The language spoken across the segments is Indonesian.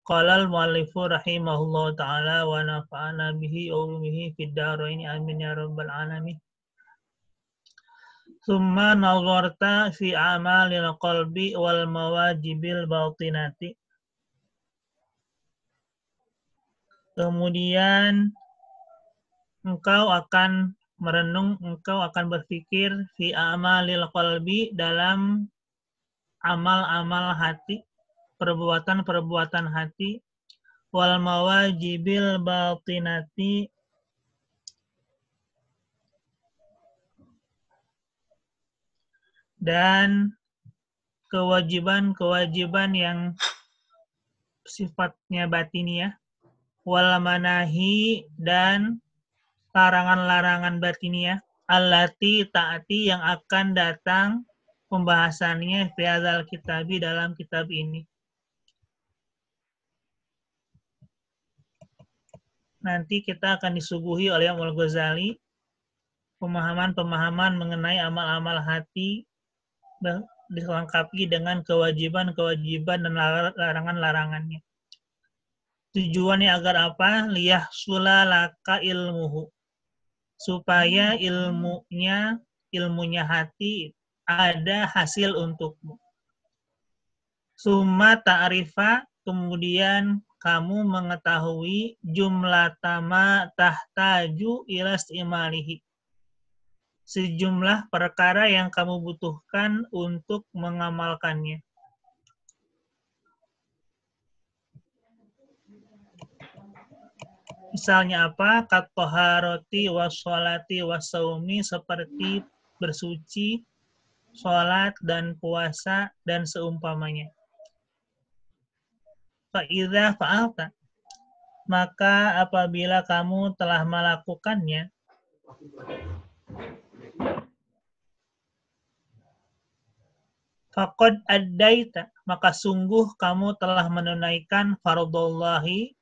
Qala al-muallifu rahimahullahu ta'ala wa nafa'ana bihi wa ulumihi fid dharain amin ya rabbal alamin. Thumma nazarta fi a'malil qalbi wal mawajibil batinati. Kemudian engkau akan merenung, engkau akan berpikir fi a'malil qalbi dalam amal-amal hati, perbuatan-perbuatan hati, wal mawajibil batinati, dan kewajiban-kewajiban yang sifatnya batiniah, wal manahi, dan larangan-larangan batiniah, allati ta'ati, yang akan datang pembahasannya fi hadzal kitabi, dalam kitab ini. Nanti kita akan disuguhi oleh Imam Al-Ghazali pemahaman-pemahaman mengenai amal-amal hati, dilengkapi dengan kewajiban-kewajiban dan larangan-larangannya. Tujuannya agar apa? Liyahsula laka ilmuhu, supaya ilmunya hati ada hasil untukmu. Summa ta'rifa, kemudian kamu mengetahui jumlah tama tahtaju ila istimalihi, sejumlah perkara yang kamu butuhkan untuk mengamalkannya. Misalnya apa? Katoharoti wassolati wassaumi, seperti bersuci, sholat, dan puasa, dan seumpamanya. Fa'idha fa'alta, maka apabila kamu telah melakukannya, faqad addaita, maka sungguh kamu telah menunaikan fardhullahi,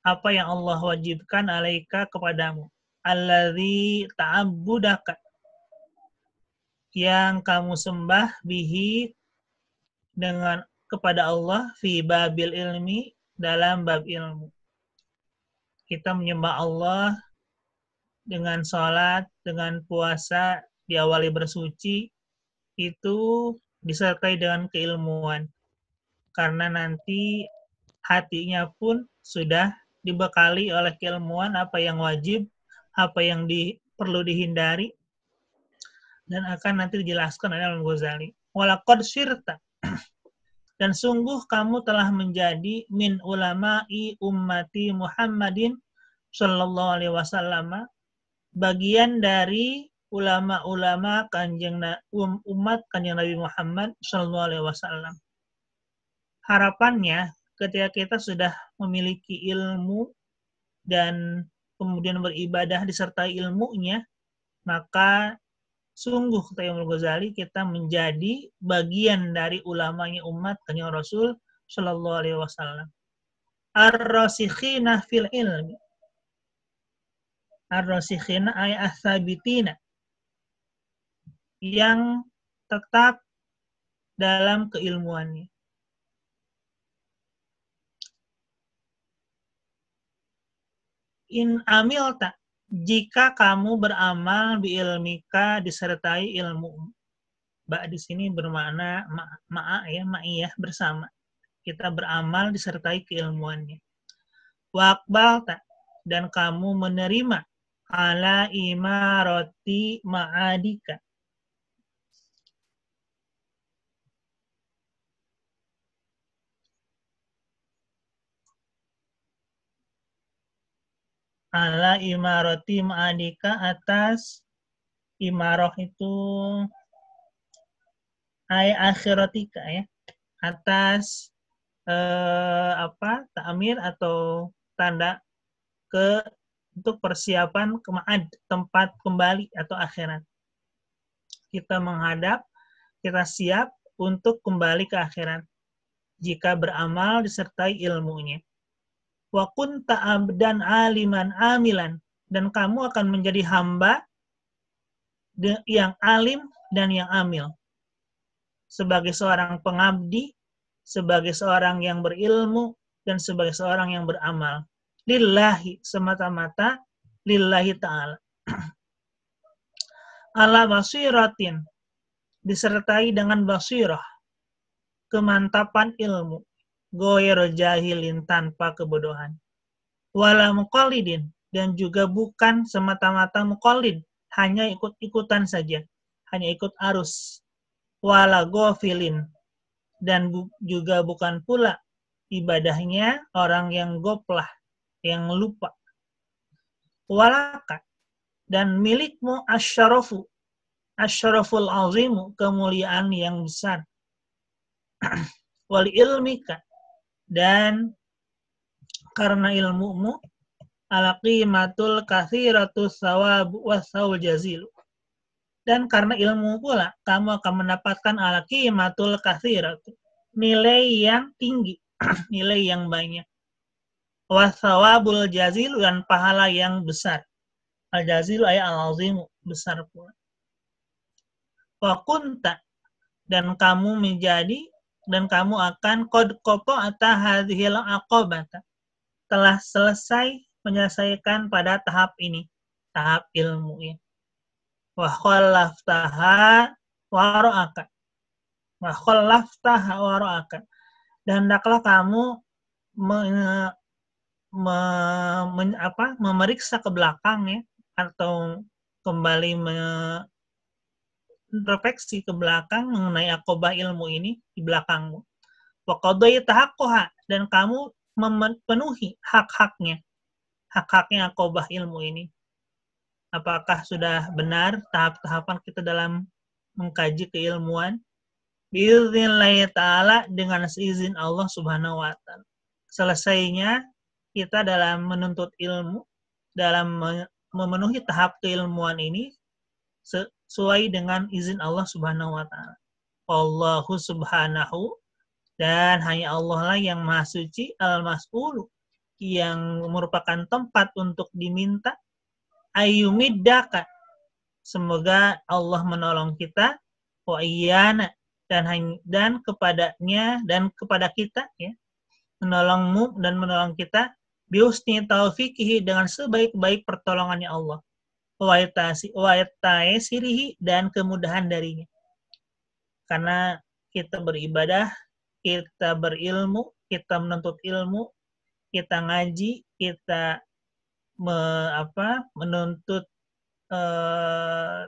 apa yang Allah wajibkan, alaika, kepadamu, alladzi ta'abbudaka, yang kamu sembah, bihi, dengan kepada Allah, fi babil ilmi, dalam bab ilmu. Kita menyembah Allah dengan sholat, dengan puasa, diawali bersuci, itu disertai dengan keilmuan. Karena nanti hatinya pun sudah dibekali oleh keilmuan, apa yang wajib, apa yang perlu dihindari, dan akan nanti dijelaskan oleh Al-Ghazali. Walaqad sirta, dan sungguh kamu telah menjadi min ulama'i ummati Muhammadin sallallahu alaihi wasallam, bagian dari ulama-ulama umat Kanjeng Nabi Muhammad sallallahu alaihi wasallam. Harapannya ketika kita sudah memiliki ilmu dan kemudian beribadah disertai ilmunya, maka sungguh kata Imam Ghazali, kita menjadi bagian dari ulamanya umat Kanjeng Rasul sallallahu alaihi wasallam. Ar-rasikhina fil ilmi. Ar-rasikhina ay as-sabitina, yang tetap dalam keilmuannya. In amilta, jika kamu beramal biilmika, disertai ilmu. Ba di sini bermakna ma'iyah, bersama. Kita beramal disertai keilmuannya. Wa aqbalta, dan kamu menerima ala imarati ma'adika, ala imarati ma'adika, atas imarah itu ay akhiratika, ya, atas ta'mir atau tanda untuk persiapan kema'ad, tempat kembali atau akhirat. Kita menghadap, kita siap untuk kembali ke akhirat jika beramal disertai ilmunya. Wa kunta abdan aliman amilan, dan kamu akan menjadi hamba yang alim dan yang amil. Sebagai seorang pengabdi, sebagai seorang yang berilmu, dan sebagai seorang yang beramal. Lillahi, semata-mata lillahi ta'ala. Ala basiratin, disertai dengan basirah, kemantapan ilmu. Goyer jahilin, tanpa kebodohan. Wala muqallidin, dan juga bukan semata-mata muqallid, hanya ikut-ikutan saja, hanya ikut arus. Wala ghafilin, dan juga bukan pula ibadahnya orang yang goplah, yang lupa. Walaka, dan milikmu asyarafu, asyaraful azimu, kemuliaan yang besar. Wal ilmika, dan karena ilmumu, ala qimatul katsiratu tsawabu wasaul jazilu. Dan karena ilmu pula, kamu akan mendapatkan ala qimatul katsiratu, nilai yang tinggi, nilai yang banyak. Wasawabul jazilu, dan pahala yang besar. Al-jazilu ay al-azimu, besar pula. Wa kunta, dan kamu menjadi, dan kamu akan qad qata'ta hadhil aqabata, telah selesai menyelesaikan pada tahap ini, tahap ilmu ya. Wa khallaftaha wara'aka, wa khallaftaha wara'aka, dan hendaklah kamu memeriksa ke belakang ya, atau kembali introspeksi ke belakang mengenai aqobah ilmu ini di belakangmu. Wa qadaita haqqaha, dan kamu memenuhi hak-haknya aqobah ilmu ini. Apakah sudah benar tahap-tahapan kita dalam mengkaji keilmuan? Biiznillah ta'ala, dengan seizin Allah subhanahu wa ta'ala. Selesainya kita dalam menuntut ilmu, dalam memenuhi tahap keilmuan ini sesuai dengan izin Allah subhanahu wa ta'ala. Allahu subhanahu, dan hanya Allah lah yang maha suci, al-mas'ulu, yang merupakan tempat untuk diminta, ayyumiddaka, semoga Allah menolong kita, wa iyana, dan kepadanya dan kepada kita ya, menolongmu dan menolong kita, biusni taufiqihi, dengan sebaik-baik pertolongannya Allah, wa ta'asirihi, dan kemudahan darinya. Karena kita beribadah, kita berilmu, kita menuntut ilmu, kita ngaji, kita menuntut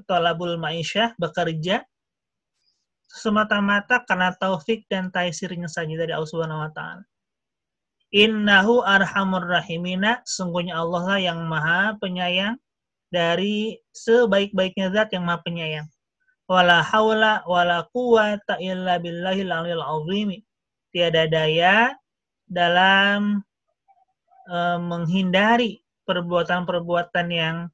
thalabul ma'isyah, bekerja, semata-mata karena taufik dan taisirnya saja dari Allah Subhanahu wa ta'ala. Innahu arhamur rahimina, sungguhnya Allah lah yang maha penyayang dari sebaik-baiknya zat yang maha penyayang. Wala haula wala quwata illa billahil aliyil azim. Tiada daya dalam menghindari perbuatan-perbuatan yang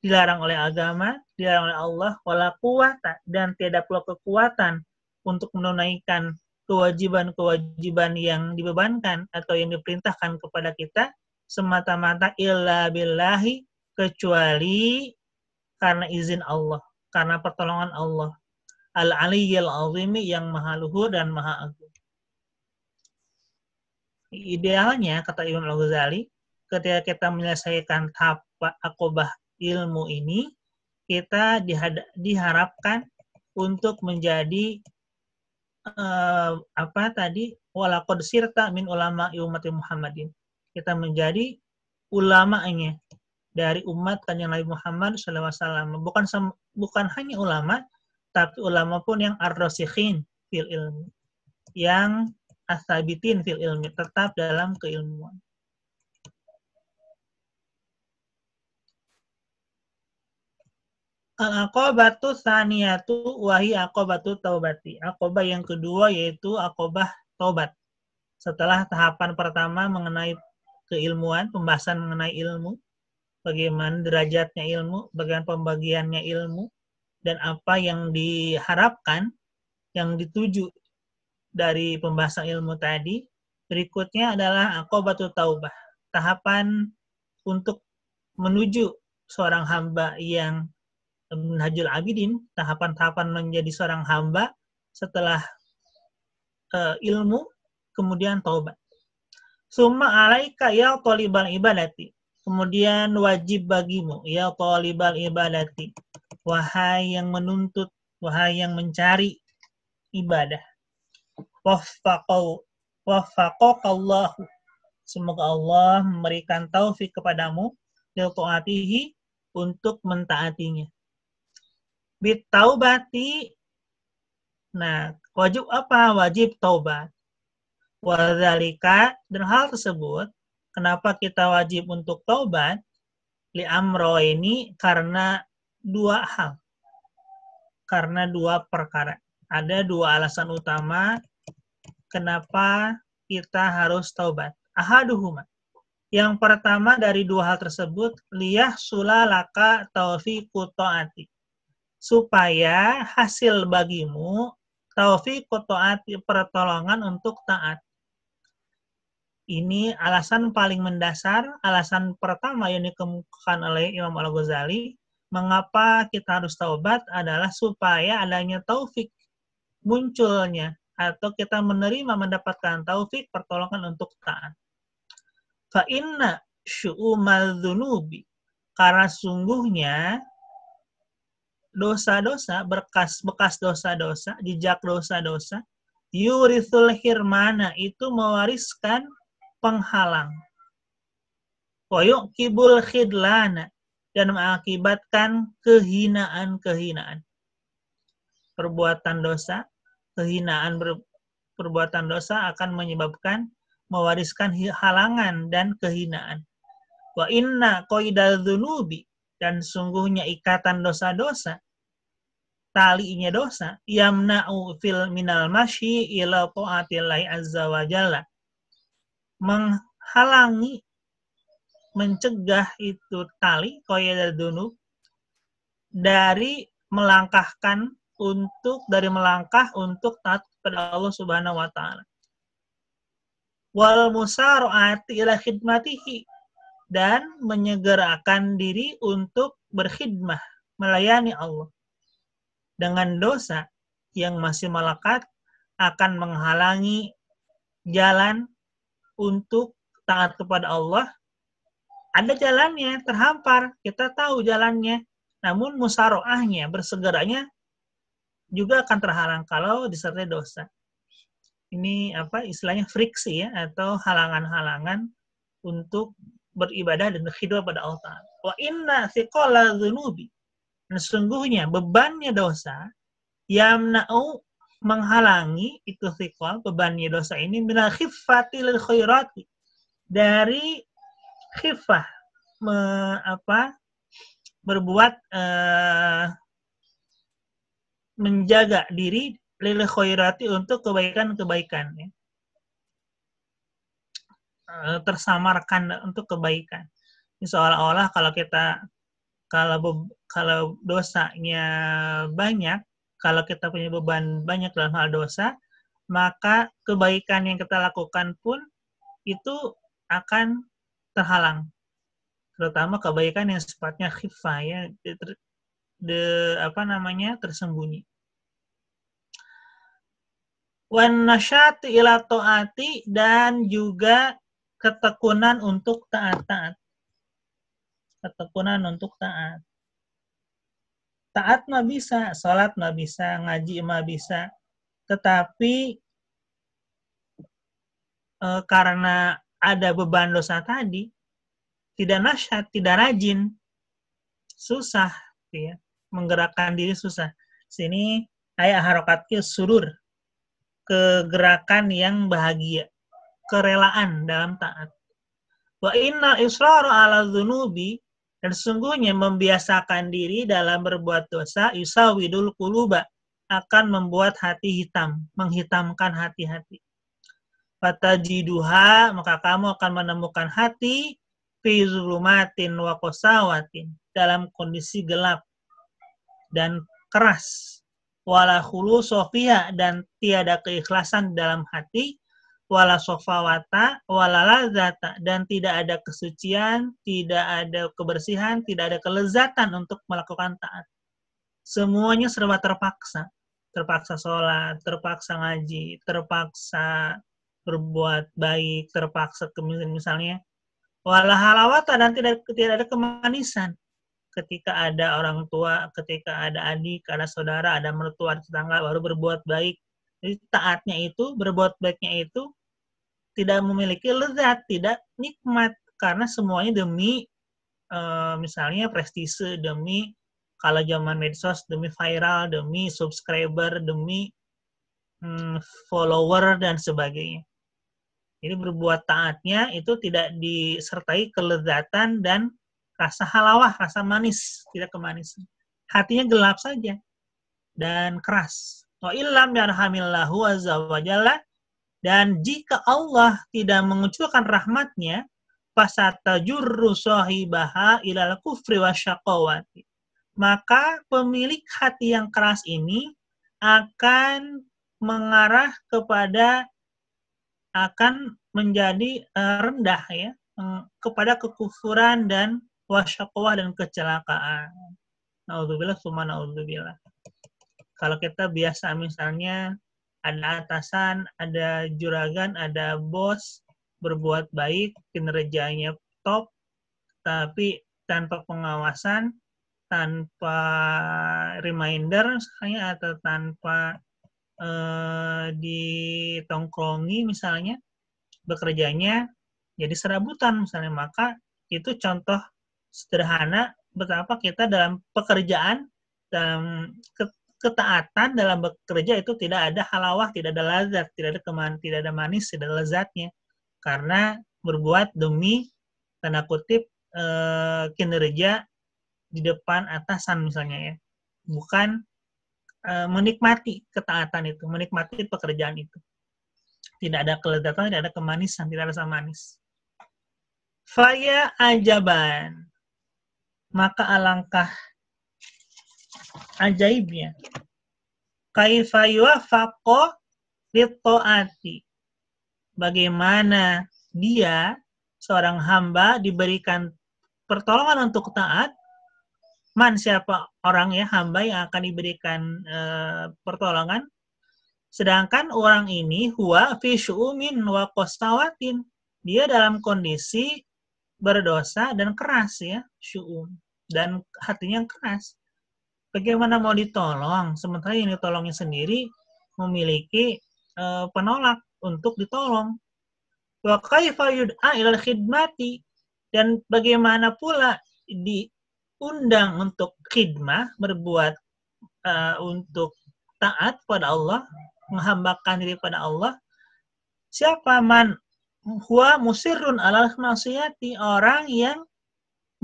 dilarang oleh agama, dilarang oleh Allah, wala quwata, dan tiada pula kekuatan untuk menunaikan kewajiban-kewajiban yang dibebankan atau yang diperintahkan kepada kita semata-mata illa billahi, kecuali karena izin Allah, karena pertolongan Allah, al-aliyyil azimi, yang maha luhur dan maha agung. Idealnya, kata Imam Al-Ghazali, ketika kita menyelesaikan tahap aqobah ilmu ini, kita diharapkan untuk menjadi walaqad sirta min ulama ummati Muhammadin. Kita menjadi ulamanya dari umat kanjeng Nabi Muhammad SAW. Bukan hanya ulama, tapi ulama pun yang ar-rasikhin fil ilmi, yang as-sabitin fil ilmi, tetap dalam keilmuan. Al-aqobatu tsaniyatu wahi aqobatu taubati. Aqobah yang kedua yaitu aqobah taubat. Setelah tahapan pertama mengenai keilmuan, pembahasan mengenai ilmu, bagaimana derajatnya ilmu, bagaimana pembagiannya ilmu, dan apa yang diharapkan, yang dituju dari pembahasan ilmu tadi. Berikutnya adalah aqobatu taubah. Tahapan untuk menuju seorang hamba yang Minhajul Abidin, tahapan-tahapan menjadi seorang hamba setelah ilmu, kemudian taubat. Summa alaika ya talibal ibadati. Kemudian wajib bagimu ya talibal ibadati. Wahai yang menuntut, wahai yang mencari ibadah. Waffaqakallahu. Semoga Allah memberikan taufik kepadamu litaatihi untuk mentaatinya. Bitaubati. Nah, wajib apa? Wajib taubat. Wadzalika, dan hal tersebut, kenapa kita wajib untuk taubat? Li amro ini karena dua hal. Karena dua perkara. Ada dua alasan utama kenapa kita harus taubat. Ahaduhuma. Yang pertama dari dua hal tersebut, liyah sulalaka taufiqu ta'ati. Supaya hasil bagimu taufiqu ta'ati, pertolongan untuk taat. Ini alasan paling mendasar, alasan pertama yang dikemukakan oleh Imam Al-Ghazali, mengapa kita harus taubat adalah supaya adanya taufik munculnya, atau kita menerima mendapatkan taufik pertolongan untuk taat. Fa inna syu'umal dzunubi, karena sungguhnya dosa-dosa, bekas dosa-dosa, jejak dosa-dosa, yurithul hirmana, itu mewariskan penghalang. Wa yuqibul khidlana, dan mengakibatkan kehinaan-kehinaan. Perbuatan dosa, kehinaan perbuatan dosa akan menyebabkan mewariskan halangan dan kehinaan. Wa inna qaidal dzunubi, dan sungguhnya ikatan dosa-dosa, talinya dosa, yamna'u fil minal masyi ila ta'atillahi azza wa jalla, menghalangi, mencegah itu tali qaidal dzunub dari melangkah untuk taat kepada Allah Subhanahu wa taala. Wal musara'ati ila khidmatihi, dan menyegerakan diri untuk berkhidmah, melayani Allah. Dengan dosa yang masih melekat akan menghalangi jalan untuk taat kepada Allah. Ada jalannya, terhampar, kita tahu jalannya, namun musaroahnya, bersegeranya juga akan terhalang kalau disertai dosa. Ini istilahnya friksi ya, atau halangan-halangan untuk beribadah dan berkhidmah pada Allah. Wa inna thiqala dzunubi, dan sesungguhnya bebannya dosa, yamna'u, menghalangi, itu thiqal, bebannya dosa ini, minal khiffati lil khairati, dari khifah, berbuat menjaga diri lil khairati, untuk kebaikan-kebaikan ya. Tersamarkan untuk kebaikan. Ini seolah-olah kalau dosanya banyak, kalau kita punya beban banyak dalam hal dosa, maka kebaikan yang kita lakukan pun itu akan terhalang. Terutama kebaikan yang sifatnya khifah ya, tersembunyi. Wan nasyati ila taati, dan juga ketekunan untuk taat. Ketekunan untuk taat. Taat mah bisa, salat mah bisa, ngaji mah bisa. Tetapi karena ada beban dosa tadi, tidak nasyat, tidak rajin, susah ya, menggerakkan diri susah. Sini ayat harokatnya surur, kegerakan yang bahagia, kerelaan dalam taat. Wa innal israra ala dzunubi, dan sesungguhnya membiasakan diri dalam berbuat dosa, yusawidul quluba, akan membuat hati hitam, menghitamkan hati-hati. Fatajiduha, maka kamu akan menemukan hati fi zulumatin wa qasawatin, dalam kondisi gelap dan keras. Wala khulusa fiha, dan tiada keikhlasan dalam hati. Wala sofawata, wala lazata, dan tidak ada kesucian, tidak ada kebersihan, tidak ada kelezatan untuk melakukan taat. Semuanya serba terpaksa. Terpaksa sholat, terpaksa ngaji, terpaksa berbuat baik terpaksa misalnya wala halawata dan tidak ada kemanisan ketika ada orang tua, ketika ada adik, ada saudara, ada mertua, ada tetangga baru berbuat baik. Jadi taatnya itu, berbuat baiknya itu tidak memiliki lezat, tidak nikmat karena semuanya demi misalnya prestise, demi kalau zaman medsos demi viral, demi subscriber, demi follower dan sebagainya. Jadi berbuat taatnya itu tidak disertai kelezatan dan rasa halawah, rasa manis, tidak kemanisan. Hatinya gelap saja dan keras. Wa illam yarhamillahu azza wa jalla, dan jika Allah tidak mengucurkan rahmatnya, fasatajurru sahibaha ilal kufri wasyaqawati. Maka pemilik hati yang keras ini akan mengarah akan menjadi rendah ya, kepada kekufuran dan wasyaqwah dan kecelakaan. Naudzubillah summa naudzubillah. Kalau kita biasa misalnya ada atasan, ada juragan, ada bos berbuat baik, kinerjanya top, tapi tanpa pengawasan, tanpa reminder misalnya, atau tanpa ditongkrongi misalnya, bekerjanya jadi serabutan misalnya, maka itu contoh sederhana betapa kita dalam pekerjaan, dalam ketaatan dalam bekerja itu tidak ada halawah, tidak ada lazat, tidak ada manis, tidak ada lezatnya, karena berbuat demi tanda kutip kinerja di depan atasan misalnya ya, bukan menikmati ketaatan itu, menikmati pekerjaan itu. Tidak ada kelezatan, tidak ada kemanisan, tidak ada rasa manis. Faya ajaban, maka alangkah ajaibnya. Kaifa yuwaffaqu lit-ta'ati. Bagaimana dia, seorang hamba, diberikan pertolongan untuk taat. Man, siapa orang ya, hamba yang akan diberikan pertolongan. Sedangkan orang ini huwa fi syu'umin wa qasawatin. Dia dalam kondisi berdosa dan keras ya, syu'um, dan hatinya keras. Bagaimana mau ditolong sementara yang ditolongnya sendiri memiliki penolak untuk ditolong. Wa kaifa yud'a ilal khidmati, dan bagaimana pula diundang untuk khidmah, berbuat untuk taat pada Allah, menghambakan diri pada Allah. Siapa? Man huwa musirrun alal maksiyati, orang yang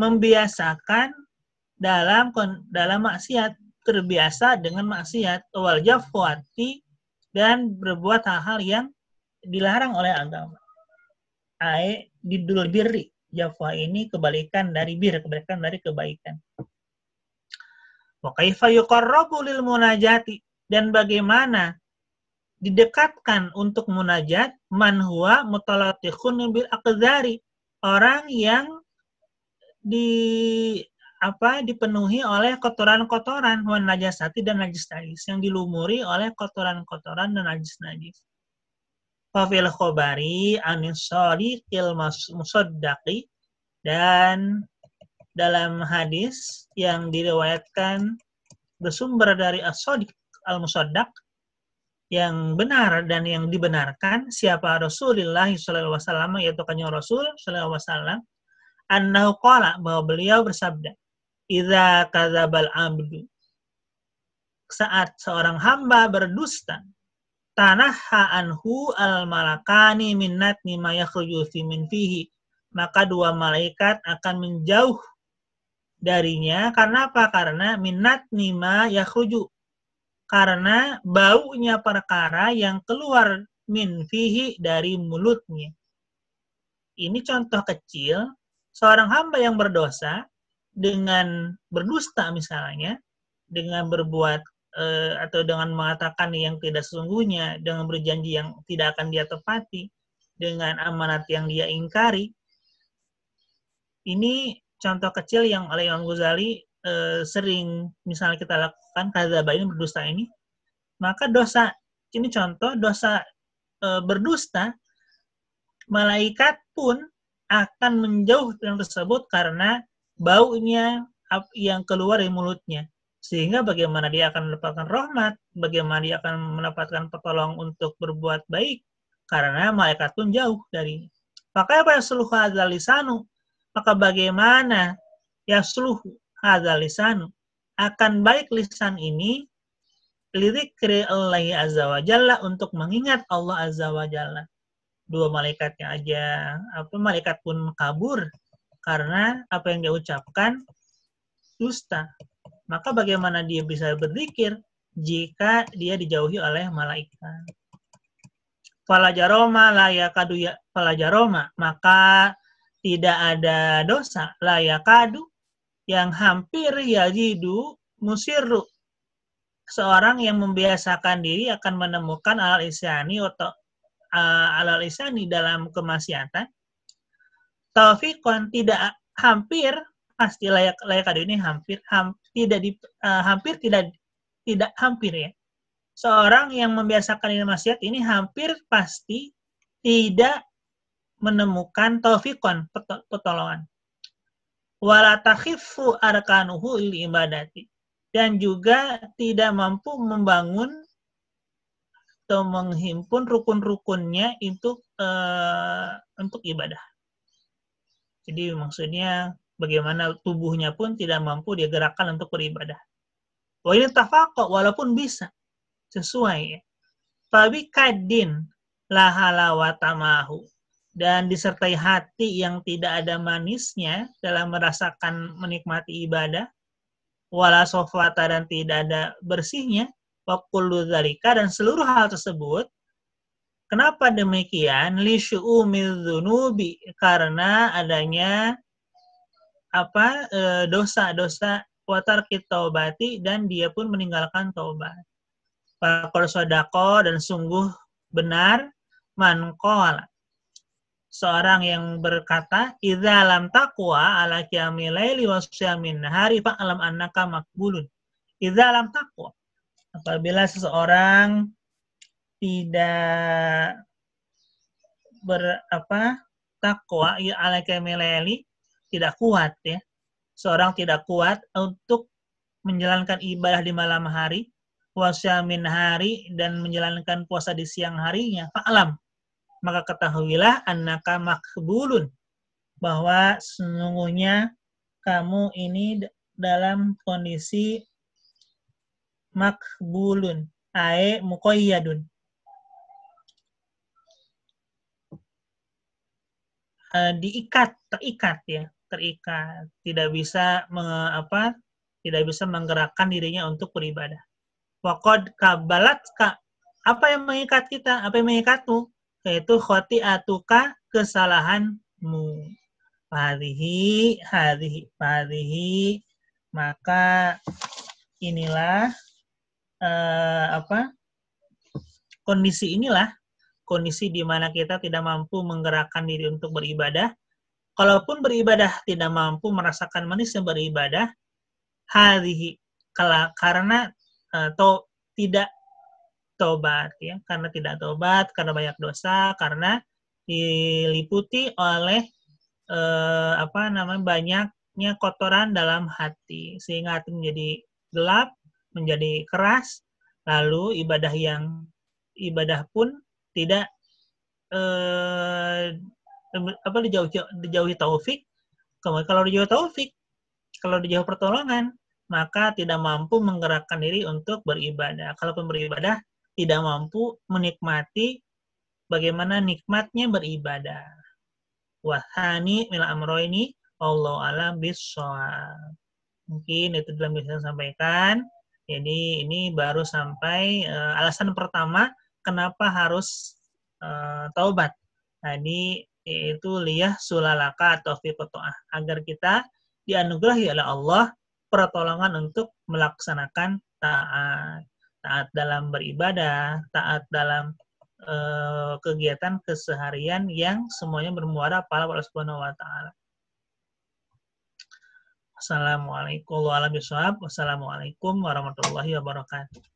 membiasakan dalam maksiat, terbiasa dengan maksiat, wal jafwati, dan berbuat hal-hal yang dilarang oleh agama. Didul birri, jafwa ini kebalikan dari bir, kebalikan dari kebaikan. Wa kaifa yuqarrabu lil munajati, dan bagaimana didekatkan untuk munajat, man huwa mutalatikhun bil aqdari, orang yang dipenuhi oleh kotoran-kotoran, wan najasati, dan najis-najis, yang dilumuri oleh kotoran-kotoran dan najis-najis. Fa fil khabari anis shadiqil musaddaqi, dan dalam hadis yang diriwayatkan bersumber dari as-shadiq al-musaddaq, yang benar dan yang dibenarkan, siapa Rasulullah sallallahu alaihi wasallam, yaitu kanjeng Rasul sallallahu alaihi wasallam, annahu qala, bahwa beliau bersabda, idza kadzabal abdu, saat seorang hamba berdusta, tanahha anhu al malakani min natni ma yakhruju min fihi, maka dua malaikat akan menjauh darinya. Karena apa? Karena min natni ma yakhruju, karena baunya perkara yang keluar min fihi, dari mulutnya. Ini contoh kecil seorang hamba yang berdosa dengan berdusta misalnya, dengan berbuat atau dengan mengatakan yang tidak sesungguhnya, dengan berjanji yang tidak akan dia tepati, dengan amanat yang dia ingkari. Ini contoh kecil yang oleh Imam Ghazali sering misalnya kita lakukan, kadzaba ini, berdusta ini. Maka dosa ini contoh dosa berdusta malaikat pun akan menjauh dari yang tersebut karena baunya yang keluar dari mulutnya. Sehingga bagaimana dia akan mendapatkan rahmat, bagaimana dia akan mendapatkan pertolongan untuk berbuat baik, karena malaikat pun jauh dari. Maka apa yang suluh hadzal lisanu? Maka bagaimana ya suluh hadzal lisanu? Akan baik lisan ini lidzikri Allah azza wa jalla, untuk mengingat Allah azza wa jalla. Dua malaikatnya aja, malaikat pun kabur karena apa yang dia ucapkan dusta. Maka bagaimana dia bisa berzikir jika dia dijauhi oleh malaikat? Fala jaroma la yakadu ya fala jaroma, maka tidak ada dosa la yakadu yang hampir yajidu musirru, seorang yang membiasakan diri akan menemukan alal isyani atau alal isyani dalam kemaksiatan. Taufiqan, tidak hampir, pasti layak kado ini hampir tidak hampir ya. Seorang yang membiasakan diri maksiat ini hampir pasti tidak menemukan taufiqan, pertolongan. Wala takhifu arkanuhu lil ibadati, dan juga tidak mampu membangun atau menghimpun rukun-rukunnya untuk ibadah. Jadi maksudnya bagaimana tubuhnya pun tidak mampu dia gerakkan untuk beribadah. Wa ini tafaqo, walaupun bisa sesuai. Fabi kadin la halawatamahu, dan disertai hati yang tidak ada manisnya dalam merasakan menikmati ibadah, wala sofata, dan tidak ada bersihnya, wa kullu dzalika, dan seluruh hal tersebut. Kenapa demikian? Li syu'umil dzunubi, karena adanya dosa-dosa watar taubati, dan dia pun meninggalkan taubat. Faqad sadaqa, dan sungguh benar, man qala, seorang yang berkata, idza lam taqwa ala qiyamil laili wa syamin nahari fa'lam annaka maqbulun. Idza lam taqwa, apabila seseorang tidak takwa ya ala qiyamil laili, tidak kuat ya. Seorang tidak kuat untuk menjalankan ibadah di malam hari, puasa min hari, dan menjalankan puasa di siang harinya, fa'lam, maka ketahuilah annaka makbulun, bahwa sesungguhnya kamu ini dalam kondisi makbulun, ae muqayyadun, terikat ya, tidak bisa menggerakkan dirinya untuk beribadah. Waqad kabalat ka, apa yang mengikat kita, apa yang mengikatmu, yaitu khoti'atuka, kesalahanmu. Hadhihi, maka inilah kondisi di mana kita tidak mampu menggerakkan diri untuk beribadah. Kalaupun beribadah tidak mampu merasakan manisnya beribadah, hadhihi, karena tidak tobat ya, karena tidak tobat, karena banyak dosa, karena diliputi oleh banyaknya kotoran dalam hati, sehingga hati menjadi gelap, menjadi keras, lalu ibadah pun tidak dijauhi taufik. Kalau dijauhi taufik, kalau dijauhi pertolongan, maka tidak mampu menggerakkan diri untuk beribadah. Kalaupun beribadah, tidak mampu menikmati bagaimana nikmatnya beribadah. Wahani mila amroini, wallahu a'lam bishawab. Mungkin itu dalam bisa saya sampaikan. Jadi ini baru sampai alasan pertama kenapa harus taubat. Tadi yaitu liyah sulalaka atau fiqto'ah, agar kita dianugerahi oleh Allah pertolongan untuk melaksanakan taat dalam beribadah, taat dalam kegiatan keseharian yang semuanya bermuara pada Allah Subhanahu wa taala. Assalamualaikum warahmatullahi wabarakatuh.